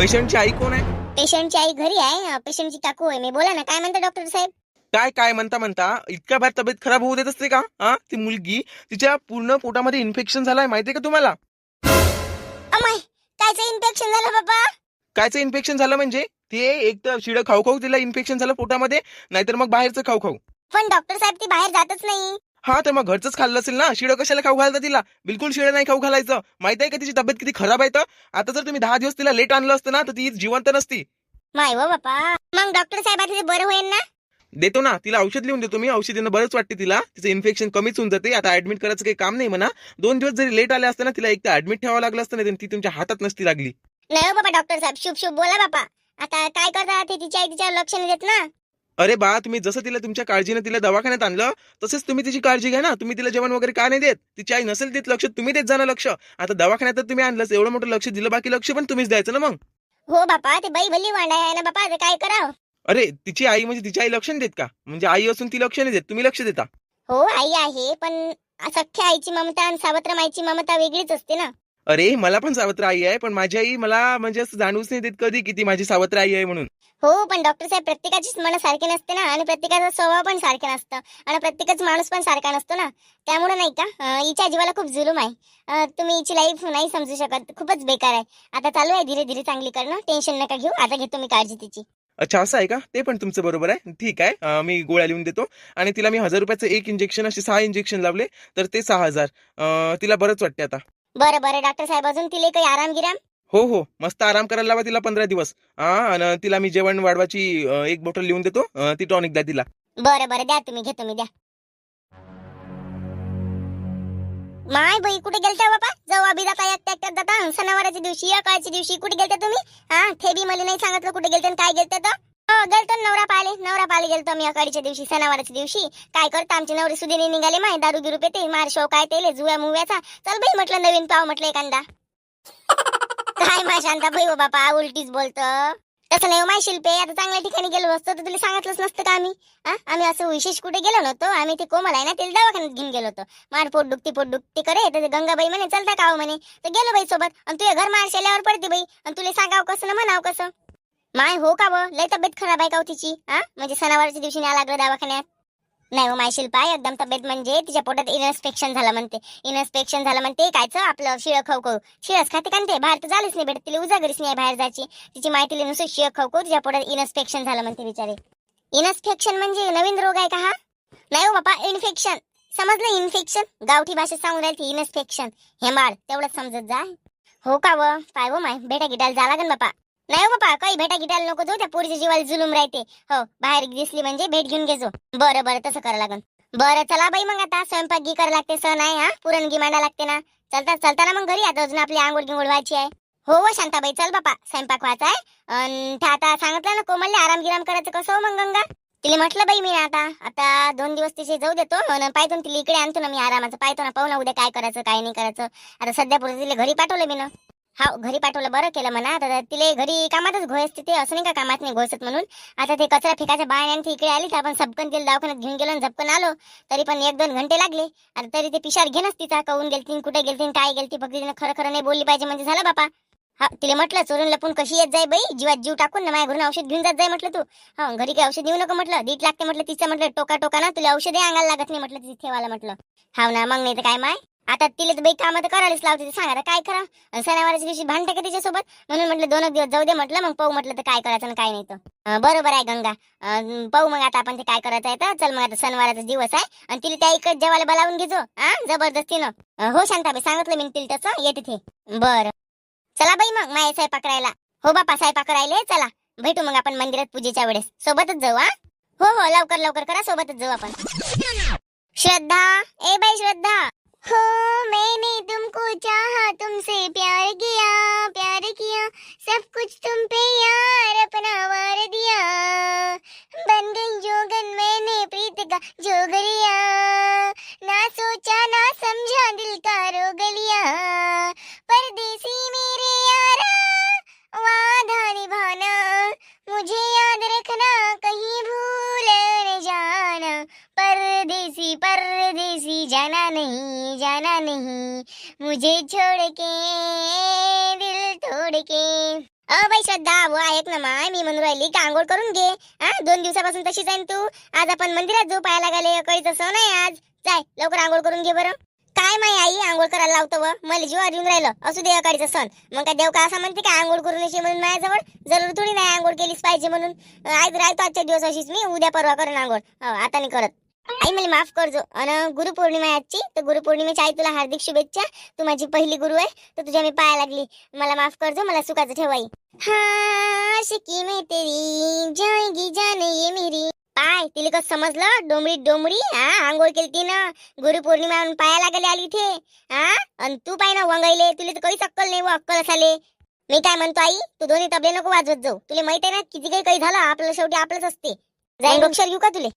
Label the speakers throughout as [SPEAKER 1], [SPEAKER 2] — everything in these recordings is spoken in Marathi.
[SPEAKER 1] पेशंटची आई कोण आहे?
[SPEAKER 2] पेशंटची आई घरी आहे. पेशंटची काकू आहे मी. बोला ना, काय म्हणता डॉक्टर साहेब?
[SPEAKER 1] काय काय म्हणता म्हणता इतक्या बार तब्येत खराब होऊ देत असते का? हा, ती मुलगी तिच्या पूर्ण पोटामध्ये इन्फेक्शन झालंय, माहितीये का तुम्हाला?
[SPEAKER 2] अमाय, कायचं इन्फेक्शन झालं बाबा?
[SPEAKER 1] कायचं इन्फेक्शन झालं म्हणजे ते एक तर शिळं खाऊ खाऊ तिला इन्फेक्शन झालं पोटामध्ये, नाहीतर मग बाहेरचं खाऊ खाऊ.
[SPEAKER 2] पण डॉक्टर साहेब ती बाहेर जातच नाही.
[SPEAKER 1] हा, तर मग घरचंच खाल्लं असेल ना. शिळं कशाला खाऊ घालता तिला? बिलकुल शिळं नाही खाऊ घालायचं. माहिती आहे का तिची तब्येत किती खराब आहे तर? आता जर तुम्ही 10 दिवस तिला लेट आणलं असतं ना, तर ती जिवंत नसती.
[SPEAKER 2] माय हो बापा. मग डॉक्टर साहेब आता ते बरं होईल ना?
[SPEAKER 1] देतो ना, तिला औषध लिहून देतो मी. औषधीनं बरंच वाटते तिला. तिचं इन्फेक्शन कमीच होऊन जाते. आता ऍडमिट करायचं काही काम नाही म्हणा. 2 दिवस जरी लेट आले असते ना, तिला एक तर ऍडमिट ठेवावं लागलं असतं, नाही ती तुमच्या हातात नसती लागली.
[SPEAKER 2] नाही हो बाबा डॉक्टर साहेब, शुभ शुभ बोला बापा. आता काय करता ते तिच्या आई तिच्यावर लक्ष नाही देत ना.
[SPEAKER 1] अरे बा, तुम्ही जसं तिला तुमच्या काळजीने तिला दवाखान्यात आणलं, तसंच तुम्ही तिची काळजी घ्या ना. तुम्ही तिला जेवण वगैरे का नाही देत? तिची आई नसेल देत लक्ष, तुम्ही देत जा ना लक्ष. आता दवाखान्यात तर तुम्ही आणलंच, एवढं मोठं लक्ष दिलं, बाकी लक्ष पण तुम्हीच द्यायचं ना मग.
[SPEAKER 2] हो बापा, ते बाई भली वांडा आहे ना बापा, आता काय करावं?
[SPEAKER 1] अरे, तिची आई म्हणजे तिची आई लक्ष नाही देत का? म्हणजे आई असून ती लक्ष नाही देत, तुम्ही लक्ष देता.
[SPEAKER 2] हो आई आहे, पण सख्ख्या आईची ममता आणि सावत्र माईची ममता वेगळीच असते ना.
[SPEAKER 1] अरे, मला पण सावत्र आई आहे, पण माझी आई मला म्हणजे असं जाणवूच नाही देत कधी की ती माझी सावत्र आई आहे म्हणून.
[SPEAKER 2] हो, पण डॉक्टर साहेब प्रत्येकाचीच मन सारखी नसते ना, आणि प्रत्येकाचा स्वभाव पण सारखा नसतं, आणि प्रत्येकाचा माणूस पण सारखा नसतो ना. त्यामुळे नाही का, हिच्या जीवाला खूप जुलूम आहे. तुम्ही हिची लाईफ नाही समजू शकत, खूपच बेकार आहे. आता चालू आहे धीरे धीरे चांगली करणं, टेन्शन नका घेऊ. आता घेतो मी काळजी तिची.
[SPEAKER 1] अच्छा, असं आहे का? ते पण तुमचं बरोबर आहे. ठीक आहे, मी गोळ्या लिहून देतो. आणि तिला मी 1000 रुपयाचं एक इंजेक्शन, असे 6 इंजेक्शन लावले, तर ते 6000. तिला बरंच वाटते आता.
[SPEAKER 2] बरं बरं डॉक्टर साहेब, अजून तिला काही आराम गिराम?
[SPEAKER 1] हो हो, मस्त आराम करायला लावा तिला 15 दिवस. आणि तिला मी जेवण वाढवाची एक बॉटल लिहून देतो. ती टॉनिक द्या तिला.
[SPEAKER 2] बरं बरं द्या, तुम्ही घेतो मी, द्या. माय बाई, कुठे गेलता बाबा? जाऊ अभि जाता एकट्या एकट्यात जाता सणावाराच्या दिवशी, या काळच्या दिवशी कुठे गेलता तुम्ही? ते बी मला नाही सांगितलं कुठे गेलते आणि काय गेलते तर. हो गेलतो ना, नवरा पाले गेलतो मी अकाडीच्या दिवशी, सणावाराच्या दिवशी. काय करता, आमचे नवरे सुधीने निघाले माय, दारू गिरू पेते, मार शो काय तेले जुव्या मुव्याचा. चल बाई म्हटलं नवीन पाव म्हटलं एखादा. काय माय शांता भाई हो बापा, उलटीच बोलतं. तसं नाही हो माय शिल्पे, आता चांगल्या ठिकाणी गेलो असतो तर तुला सांगितलंच नसतं का आम्ही. आम्ही असं विशेष कुठे गेलो नव्हतो. आम्ही ते कोमल आहे ना, तिला दवाखान्यात घेऊन गेलो होतो. मार पोट दुखती करे तर गंगाबाई म्हणे चलता का हो म्हणे, तर गेलो बाई सोबत. आणि तुझ्या घर मार शेल्यावर पडते बाई, आणि तुला सांगाव कसं ना म्हणाव कसं. माय हो का व, लय तब्येत खराब आहे का हो तिची? म्हणजे सणावारच्या दिवशी न्याय लागलं दवाखान्यात? नाही हो माय शिल्पा, एकदम तब्येत म्हणजे तिच्या पोटात इन्स्पेक्शन झालं म्हणते. इन्स्पेक्शन झालं म्हणते, कायचं आपलं शिळ खाऊ खाऊ. शिळच खाते का ते, बाहेर तर झालंच नाही भेटत तिला, उजागरीच नाही बाहेर जायची. तिची माहिती नुसतं शिळ खाऊ खाऊ तिच्या पोटात इन्स्पेक्शन झालं म्हणते बिचारे. इन्स्पेक्शन म्हणजे नवीन रोग आहे का हा? नाही हो बापा, इन्फेक्शन समजलं. इन्फेक्शन गावठी भाषेत सांगून राहिली, इन्स्पेक्शन हेमाड तेवढंच समजत जा. हो का व, काय व माय, भेटा गिटायला जा लागन बापा. नाही हो बापा, काही भेटा गिटायला नको जाऊ, त्या पोरीच्या जीवाला जुलूम राहते. हो, बाहेर दिसली म्हणजे भेट घेऊन घेजो. बरं बरं, तसं करा लागन. बरं चला बाई, मग आता स्वयंपाक गी करा लागते, सण आहे पुरणगी मांडा लागते ना. चलता ना मग घरी, आता अजून आपली आंघोळ गिंगोळ व्हायची आहे. हो शांताबाई, चल बापा, स्वयंपाक व्हायचा आहे. आता सांगितलं ना कोमलने आराम गिराम करायचं, कसं हो मग गंगा? तिला म्हटलं बाई मी आता 2 दिवस तिचे जाऊ देतो, पाहतो तिला इकडे आणतो ना मी आरामाचं, पाहतो ना, पाहू ना उद्या काय करायचं काय नाही करायचं. आता सध्या पुढे तिला घरी पाठवलं मी ना. हा, घरी पाठवलं, बरं केलं म्हणा. आता तिले घरी कामातच घोयसते ते, असं नाही का कामात नाही घोसत म्हणून. आता ते कचरा फेकाच्या बायांची इकडे आली तर आपण सबकन तिला दवाखान्यात घेऊन गेलो आणि झपकन आलो, तरी पण 1-2 घंटे लागले. आता तरी ते पिशार घेणच तिचा, कळून गेलती कुठे गेलती काय गेलती, फक्त तिने खरं खरं नाही बोलली पाहिजे म्हणजे झालं बापा. हा, तिला म्हटलं चोरून लपून कशी येत जाय बाई, जीवात जीव टाकून ना माझ्या घरून औषध घेऊन जात जाय म्हटलं तू. हा, घरी काही औषध देऊ नको म्हटलं, दीट लागते म्हटलं तिचं, म्हटलं टोका ना तुला औषधही अंगाला लागत नाही म्हटलं तिथे ठेवायला म्हटलं. हाव ना, मग नाही तर काय माय. आता तिला तर बाई कामं तर करायलाच लावते, ते सांगा काय करा. सणावाराच्या दिवशी भांडते का तिच्यासोबत, म्हणून म्हटलं 2 दिवस जाऊ दे म्हटलं, मग पाहू म्हटलं तर काय करायचं आणि काय नाही तर. बरोबर आहे गंगा, पाहू मग आता आपण ते काय करायचं आहे तर. चल मग, आता सणवाराचा दिवस आहे आणि तिला त्या इकडे जेवायला बोलावून घेजो जबरदस्तीनं. हो शांताबाई, सांगितलं मी तिला तसं, येते ते. बरं चला बाई, मग माय स्वयंपाक करायला. हो बापा, स्वयंपाक राहिले, चला भेटू मग आपण मंदिरात पूजेच्या वेळेस, सोबतच जाऊ. हो हो, लवकर लवकर करा, सोबतच जाऊ आपण. श्रद्धा, ए बाई श्रद्धा. हो, मैंने तुमको चाहा, तुमसे प्यार किया, सब कुछ तुम पे यार अपना वार दिया, बन गई जोगन मैंने प्रीत का जोगलिया, ना सोचा ना समझा दिल का रोग लिया, परदेसी मेरे यारा वादा निभाना, मुझे याद रखना कहीं भूल न जाना, परदेसी परदेसी जाना नहीं, मुझे छोड़ के दिल तोड़ के। बाई श्रद्धा वो ऐक ना माय, मी म्हणून राहिली की आंघोळ करून घे. 2 दिवसापासून तशीच आहे ना तू. आज आपण मंदिरात जाऊ, पाहायला गेले. अकळीचं सण आहे आज. जाय लवकर आंघोळ करून घे बरं. काय माय आई आंघोळ करायला लावतो व मला जीवावर येऊन राहिलं. असू दे अकाळीचा सण, मग काय देव का असं म्हणते का आंघोळ करून येशील म्हणून माझ्याजवळ? जरूर थोडी नाही आंघोळ केलीच पाहिजे म्हणून. आज राहतो आजच्या दिवस अशीच मी, उद्या परवा करून आंघोळ. आता नाही करत. आई मला माफ करजो. आणि गुरुपौर्णिमा आहे आजची, तर गुरुपौर्णिमेची आई तुला हार्दिक शुभेच्छा. तू माझी पहिली गुरु आहे, तर तुझ्या मी पाया लागली. मला माफ करजो, मला सुखाचं ठेव आई. आशिकी में तेरी जाएगी जान ये मेरी. पाय तिला कसं समजलं? डोमडी डोमडी आंघोळ केली ना, गुरुपौर्णिमा म्हणून पाया लागले आली इथे. आणि तू पाय ना वंगाईले, तुला तर काहीच अक्कल नाही व अक्कल असाले. मी काय म्हणतो आई, तू दोन्ही तबले नको वाजवत जाऊ. तुला माहित आहे ना किती काही झालं आपलं शेवटी आपलंच असते. जाईन अक्षर घेऊ का तुले?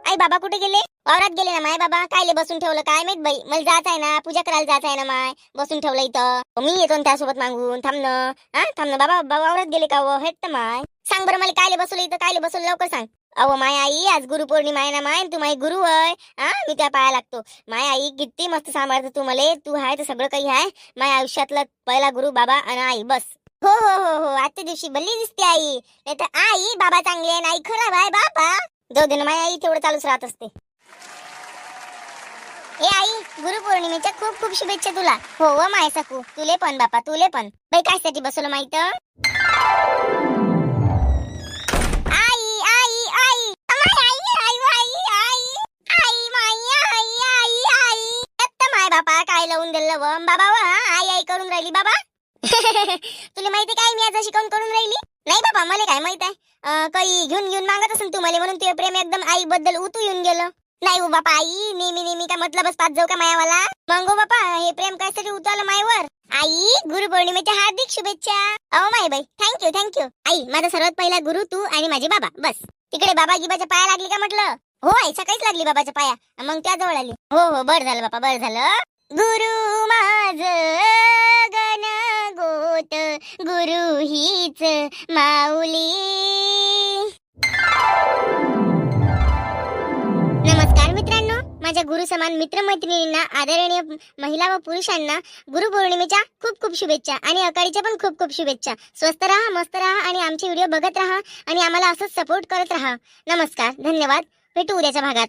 [SPEAKER 2] आई बाबा कुठे गेले? वावरात गेले ना माय बाबा. कायले बसून ठेवलं काय माहित बाई. मला जायचं आहे ना, पूजा करायला जायचं आहे ना माय. बसून ठेवलं इथं. मी येतो ना त्यासोबत मागून. थांब ना बाबा. वावरात गेले का व? हेट माय सांग बरं मला, कायले बसवलं इथं? कायले बसवलं लवकर सांग. अहो माय आई, आज गुरुपौर्णिमा आहे ना माय, तू माझी गुरु आहे. मी त्या पाया लागतो. माय आई किती मस्त सांभाळतो तू मला. तू आहे तर सगळं काही आहे. माझ्या आयुष्यातला पहिला गुरु बाबा आणि आई बस. हो हो हो हो, आजच्या दिवशी भल्ली दिसते आई. नाही तर आई बाबा चांगले आहे, आई खराब आहे बाबा. जाऊ दे ना माय आई, तेवढं चालूच राहत असते. ए आई, गुरुपौर्णिमेच्या खूप खूप शुभेच्छा तुला. हो व माय सकू, तुले पण बापा, तुले पण. बाई कायसाठी बसवलं माहित? आई आई आई अमाय आई आई आई आई आई माय आई आई आई. आता माय बापा काय लावून दिलं व बाबा व आई आई करून राहिली बाबा. तुला माहिती काय मी आज शिकवून करून राहिली? नाही बाबा मला काय माहित आहे. काही घेऊन मागत असेल तू मला, म्हणून तुझे प्रेम एकदम आई बद्दल उतू येऊन गेलं. नाही हो बापा आई, नेहमी का मतलबच पाच जाऊ का मायावाला? मग बापा हे प्रेम कायसाठी उतरलं मायवर? आई गुरुपौर्णिमेच्या हार्दिक शुभेच्छा. अहो माय बाई, थँक्यू. आई माझा सर्वात पहिला गुरु तू आणि माझे बाबा. बस तिकडे बाबा गिबाच्या पाया लागली का म्हटलं? हो आई सकाळीच लागली बाबाच्या पाया, मग त्या जवळ आली. हो बरं झालं बापा, बरं झालं. गुरु माझ गण गोत, गुरु हीच माऊली. नमस्कार मित्रांनो, माझ्या गुरु समान मित्रमैत्रिणींना, आदरणीय महिला व पुरुषांना गुरुपौर्णिमेच्या खूप खूप शुभेच्छा आणि अकाळीच्या पण खूप खूप शुभेच्छा. स्वस्त राहा, मस्त राहा आणि आमचे व्हिडिओ बघत राहा आणि आम्हाला असंच सपोर्ट करत राहा. नमस्कार, धन्यवाद. भेटू उद्याच्या भागात.